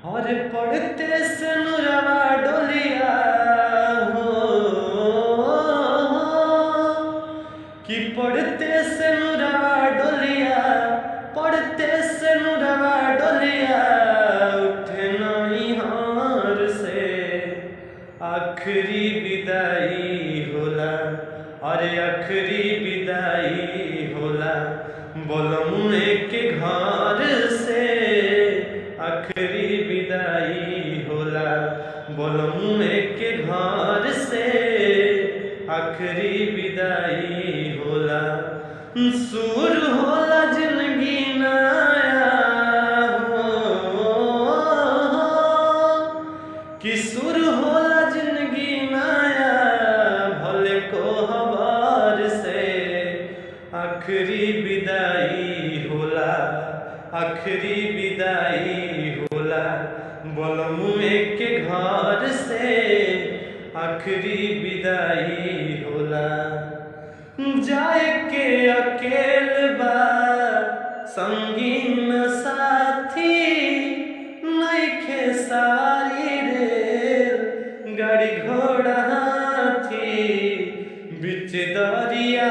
और पढ़ते से नुरवा डोलिया हो कि पढ़ते से नुरवा डोलिया, पढ़ते से नुरवा डोलिया उठे नहीं हार से आखिरी विदाई होला। अरे आखिरी विदाई होला बोलमुए के घर से, आखिरी विदाई होला बोलमुए के घर से, आखिरी विदाई होला। सुर होला जिंदगी नया हो कि सुर होला जिंदगी नया भले को हवार से, आखिरी विदाई होला, आखिरी विदाई होला बोलमुए के घर से, आखिरी विदाई होला। जाए के अकेल बा संगीन साथी नइखे सारी रे गाड़ी घोड़ा हाथी बिच दरिया